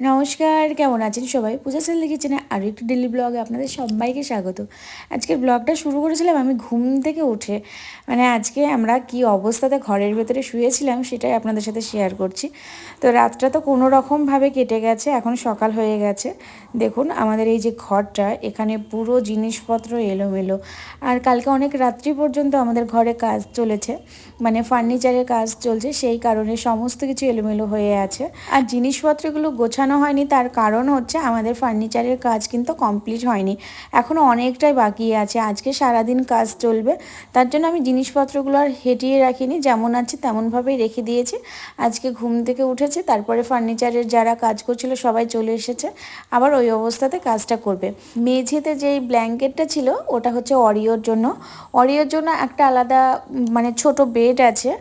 নমস্কার, কেমন আছেন সবাই? পূজা সেলদি কিচেনে আরও একটি ডেইলি ব্লগে আপনাদের সবাইকে স্বাগত। আজকের ব্লগটা শুরু করেছিলাম আমি ঘুম থেকে উঠে। আজকে আমরা কি অবস্থাতে ঘরের ভেতরে শুয়েছিলাম সেটাই আপনাদের সাথে শেয়ার করছি। তো রাতটা তো কোনো রকমভাবে কেটে গেছে, এখন সকাল হয়ে গেছে। দেখুন আমাদের এই যে ঘরটা, এখানে পুরো জিনিসপত্র এলোমেলো। আর কালকে অনেক রাত্রি পর্যন্ত আমাদের ঘরে কাজ চলেছে, ফার্নিচারের কাজ চলছে, সেই কারণে সমস্ত কিছু এলোমেলো হয়ে আছে। আর জিনিসপত্রগুলো গোছানো হয়নি, তার কারণ হচ্ছে আমাদের ফার্নিচারের কাজ কিন্তু কমপ্লিট হয়নি, এখনও অনেকটাই বাকি আছে। আজকে সারাদিন কাজ চলবে, তার জন্য আমি জিনিসপত্রগুলো আর হেঁটিয়ে রাখিনি, যেমন আছে তেমনভাবেই রেখে দিয়েছি। আজকে ঘুম থেকে উঠেছে, তারপরে ফার্নিচারের যারা কাজ করছিল সবাই চলে এসেছে, আবার ওই অবস্থাতে কাজটা করবে। মেঝেতে যেই ব্ল্যাঙ্কেটটা ছিল ওটা হচ্ছে অরিওর জন্য একটা আলাদা ছোট বেড আছে,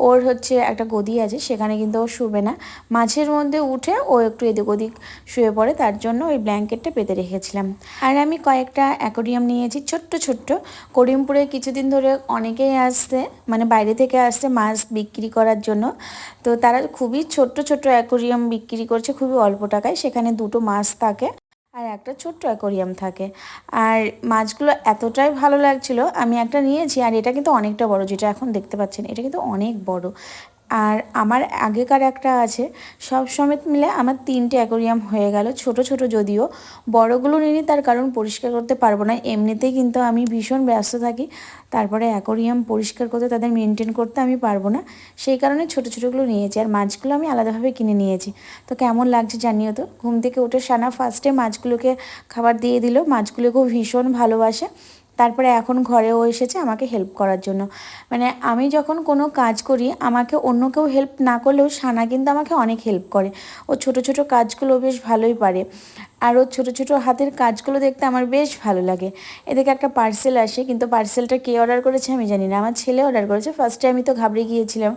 ওর হচ্ছে একটা গদি আছে, সেখানে কিন্তু ও শুবে না। মাঝের মধ্যে উঠে ও একটু এদিক ওদিক শুয়ে পড়ে, তার জন্য ওই ব্ল্যাঙ্কেটটা পেতে রেখেছিলাম। আর আমি কয়েকটা অ্যাকোরিয়াম নিয়েছি, ছোট্ট ছোট্ট। করিমপুরে কিছুদিন ধরে অনেকেই আসছে, বাইরে থেকে আসছে মাছ বিক্রি করার জন্য। তো তারা খুবই ছোট্ট ছোট্ট অ্যাকোরিয়াম বিক্রি করছে খুবই অল্প টাকায়, সেখানে দুটো মাছ থাকে আর একটা ছোট্ট অ্যাকোরিয়াম থাকে। আর মাছগুলো এতটাই ভালো লাগছিল, আমি একটা নিয়েছি। আর এটা কিন্তু অনেকটা বড়, যেটা এখন দেখতে পাচ্ছেন এটা কিন্তু অনেক বড়। আর আমার আগেকার একটা আছে, সব সমেত মিলে আমার 3টে অ্যাকোরিয়াম হয়ে গেল, ছোট ছোট যদিও। বড়গুলো নিই, তার কারণ পরিষ্কার করতে পারবো না, এমনিতেই কিন্তু আমি ভীষণ ব্যস্ত থাকি, তারপরে অ্যাকোরিয়াম পরিষ্কার করতে, তাদের মেনটেন করতে আমি পারবো না, সেই কারণে ছোট ছোটোগুলো নিয়েছি। আর মাছগুলো আমি আলাদাভাবে কিনে নিয়েছি। তো কেমন লাগছে জানিও তো। ঘুম থেকে উঠে সানা ফার্স্টে মাছগুলোকে খাবার দিয়ে দিল, মাছগুলোকেও ভীষণ ভালোবাসে। তারপরে এখন ঘরেও এসেছে আমাকে হেল্প করার জন্য। আমি যখন কোনো কাজ করি, আমাকে অন্য কেউ হেল্প না করলেও সানা কিন্তু আমাকে অনেক হেল্প করে। ও ছোট ছোট কাজগুলো বেশ ভালোই পারে, আর ওর ছোটো ছোটো হাতের কাজগুলো দেখতে আমার বেশ ভালো লাগে। এদিকে একটা পার্সেল আসে, কিন্তু পার্সেলটা কে অর্ডার করেছে আমি জানি না, আমার ছেলে অর্ডার করেছে। ফার্স্টে আমি তো ঘাবড়ে গিয়েছিলাম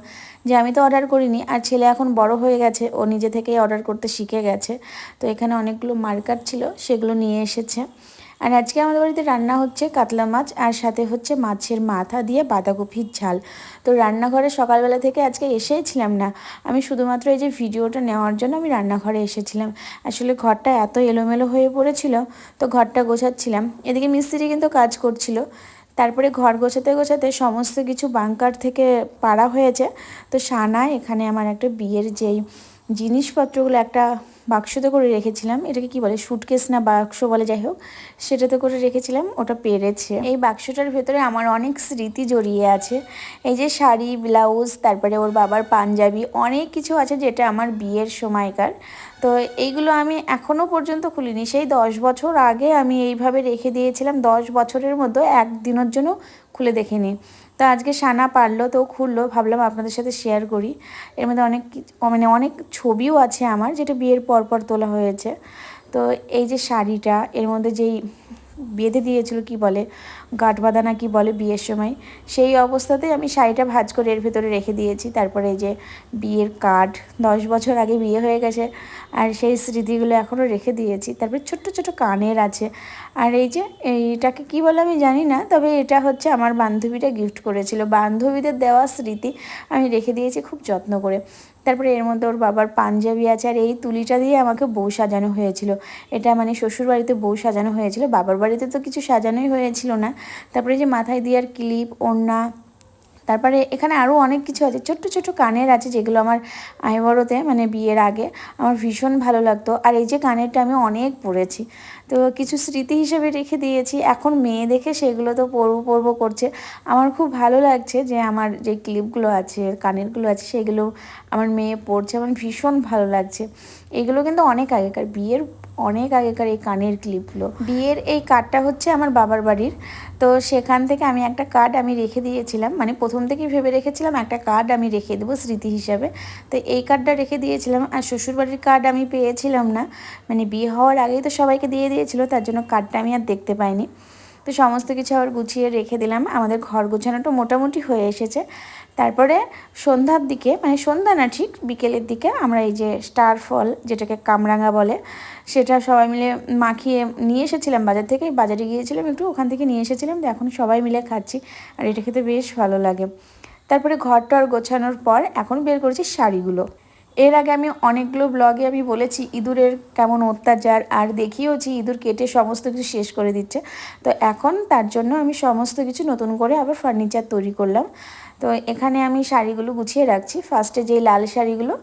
যে আমি তো অর্ডার করিনি, আর ছেলে এখন বড় হয়ে গেছে, ও নিজে থেকেই অর্ডার করতে শিখে গেছে। তো এখানে অনেকগুলো মার্কার ছিল, সেগুলো নিয়ে এসেছে। আর আজকে আমাদের বাড়িতে রান্না হচ্ছে কাতলা মাছ, আর সাথে হচ্ছে মাছের মাথা দিয়ে বাঁধাকপির ঝাল। তো রান্নাঘরে সকালবেলা থেকে আজকে এসেই ছিলাম না, আমি শুধুমাত্র এই যে ভিডিওটা নেওয়ার জন্য আমি রান্নাঘরে এসেছিলাম। আসলে ঘরটা এত এলোমেলো হয়ে পড়েছিল, তো ঘরটা গোছাচ্ছিলাম। এদিকে মিস্ত্রি কিন্তু কাজ করছিল। তারপরে ঘর গোছাতে গোছাতে সমস্ত কিছু বাঙ্কার থেকে পাড়া হয়েছে। তো সানা এখানে আমার একটা বিয়ের যেই জিনিসপত্রগুলো একটা বাক্সতে করে রেখেছিলাম, এটাকে কি বলে, সুটকেস না বাক্স বলে, যাই হোক, সেটাতে করে রেখেছিলাম, ওটা পেরেছে। এই বাক্সটার ভেতরে আমার অনেক স্মৃতি জড়িয়ে আছে। এই যে শাড়ি, ব্লাউজ, তারপরে ওর বাবার পাঞ্জাবি, অনেক কিছু আছে যেটা আমার বিয়ের সময়কার। তো এইগুলো আমি এখনও পর্যন্ত খুলিনি, সেই 10 বছর আগে আমি এইভাবে রেখে দিয়েছিলাম। 10 বছরের মধ্যে একদিনের জন্য খুলে দেখিনি। তো আজকে সানা পারলো, তো খুললো, ভাবলাম আপনাদের সাথে শেয়ার করি। এর মধ্যে অনেক অনেক ছবিও আছে আমার, যেটা বিয়ের পর তোলা হয়েছে। তো এই যে শাড়িটা, এর মধ্যে যেই বেঁধে দিয়েছিল, কি বলে, গাঁট বাঁধা না কি বলে বিয়ের সময়, সেই অবস্থাতেই আমি শাড়িটা ভাঁজ করে এর ভেতরে রেখে দিয়েছি। তারপরে এই যে বিয়ের কার্ড, 10 বছর আগে বিয়ে হয়ে গেছে, আর সেই স্মৃতিগুলো এখনও রেখে দিয়েছি। তারপরে ছোট্ট ছোট কানের আছে। আর এই যে এইটাকে কি বলে আমি জানি না, তবে এটা হচ্ছে আমার বান্ধবীটা গিফট করেছিল, বান্ধবীদের দেওয়া স্মৃতি আমি রেখে দিয়েছি খুব যত্ন করে। তারপরে এর মধ্যে ওর বাবার পাঞ্জাবি আছে, আর এই তুলিটা দিয়ে আমাকে বউ সাজানো হয়েছিল। এটা শ্বশুর বাড়িতে বউ সাজানো হয়েছিল, বাবার বাড়িতে তো কিছু সাজানোই হয়েছিল না। তারপরে যে মাথায় দেওয়ার ক্লিপ, ওড়না, তারপরে এখানে আরও অনেক কিছু আছে, ছোট্ট ছোট্ট কানের আছে, যেগুলো আমার আইবড়োতে বিয়ের আগে আমার ভীষণ ভালো লাগতো। আর এই যে কানেরটা আমি অনেক পরেছি, তো কিছু স্মৃতি হিসেবে রেখে দিয়েছি। এখন মেয়ে দেখে সেগুলো তো পরবো করছে। আমার খুব ভালো লাগছে যে আমার যে ক্লিপগুলো আছে, কানেরগুলো আছে, সেগুলো আমার মেয়ে পরছে, আমার ভীষণ ভালো লাগছে। এগুলো কিন্তু অনেক আগেকার, বিয়ের অনেক আগেকার এই কানের ক্লিপগুলো। বিয়ের এই কার্ডটা হচ্ছে আমার বাবার বাড়ির, তো সেখান থেকে আমি একটা কার্ড আমি রেখে দিয়েছিলাম, প্রথম থেকেই ভেবে রেখেছিলাম একটা কার্ড আমি রেখে দেবো স্মৃতি হিসাবে। তো এই কার্ডটা রেখে দিয়েছিলাম। আর শ্বশুরবাড়ির কার্ড আমি পেয়েছিলাম না, বিয়ে হওয়ার আগেই তো সবাইকে দিয়ে দিয়েছিল, তার জন্য কার্ডটা আমি আর দেখতে পাইনি। তো সমস্ত কিছু আবার গুছিয়ে রেখে দিলাম। আমাদের ঘর গোছানোটা মোটামুটি হয়ে এসেছে। তারপরে সন্ধ্যার দিকে, সন্ধ্যা না ঠিক বিকেলের দিকে, আমরা এই যে স্টার ফল, যেটাকে কামরাঙা বলে, সেটা সবাই মিলে মাখিয়ে নিয়ে এসেছিলাম বাজার থেকে। বাজারে গিয়েছিলাম একটু, ওখান থেকে নিয়ে এসেছিলাম, তো এখন সবাই মিলে খাচ্ছি, আর এটা খেতে বেশ ভালো লাগে। তারপরে ঘরটা গোছানোর পর এখন বের করেছি শাড়িগুলো। এর আগে আমি অনেকগুলো ব্লগে আমি বলেছি ইঁদুরের কেমন অত্যাচার, আর দেখিয়েওছি ইঁদুর কেটে সমস্ত কিছু শেষ করে দিচ্ছে। তো এখন তার জন্য আমি সমস্ত কিছু নতুন করে আবার ফার্নিচার তৈরি করলাম। তো এখানে আমি শাড়িগুলো গুছিয়ে রাখছি। ফার্স্টে যেই লাল শাড়িগুলো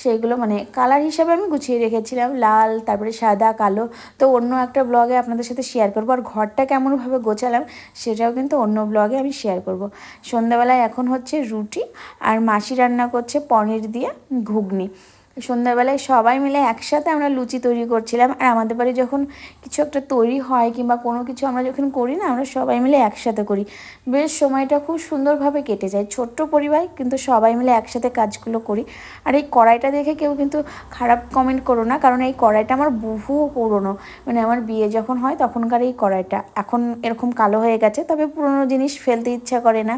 সেইগুলো মানে কালার হিসাবে আমি গুছিয়ে রেখেছিলাম, লাল, তারপরে সাদা, কালো। তো অন্য একটা ব্লগে আপনাদের সাথে শেয়ার করবো। আর ঘরটা কেমনভাবে গোছালাম সেটাও কিন্তু অন্য ব্লগে আমি শেয়ার করব। সন্ধ্যাবেলায় এখন হচ্ছে রুটি, আর মাসি রান্না করছে পনির দিয়ে ঘুগনি। সন্ধ্যাবেলায় সবাই মিলে একসাথে আমরা লুচি তৈরি করছিলাম। আর আমাদের বাড়ি যখন কিছু একটা তৈরি হয় কিংবা কোনো কিছু আমরা যখন করি না, আমরা সবাই মিলে একসাথে করি। বেশ সময়টা খুব সুন্দরভাবে কেটে যায়। ছোট্ট পরিবার, কিন্তু সবাই মিলে একসাথে কাজগুলো করি। আর এই কড়াইটা দেখে কেউ কিন্তু খারাপ কমেন্ট করো না, কারণ এই কড়াইটা আমার বহু পুরনো, মানে আমার বিয়ে যখন হয় তখনকার এই কড়াইটা। এখন এরকম কালো হয়ে গেছে, তবে পুরনো জিনিস ফেলতে ইচ্ছা করে না,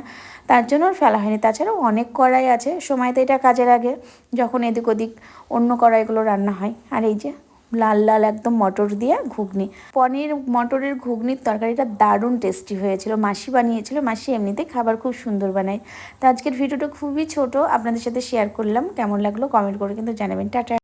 তার জন্য আর ফেলা হয়নি। তাছাড়াও অনেক কড়াই আছে, সময়তে এটা কাজে লাগে যখন এদিক ওদিক অন্য কড়াইগুলো রান্না হয়। আর এই যে লাল লাল একদম মটর দিয়ে ঘুগনি, পনির মটরের ঘুগনির তরকারিটা দারুণ টেস্টি হয়েছিল। মাসি বানিয়েছিল, মাসি এমনিতেই খাবার খুব সুন্দর বানায়। তো আজকের ভিডিওটা খুবই ছোট, আপনাদের সাথে শেয়ার করলাম। কেমন লাগলো কমেন্ট করে কিন্তু জানাবেন। টাটা।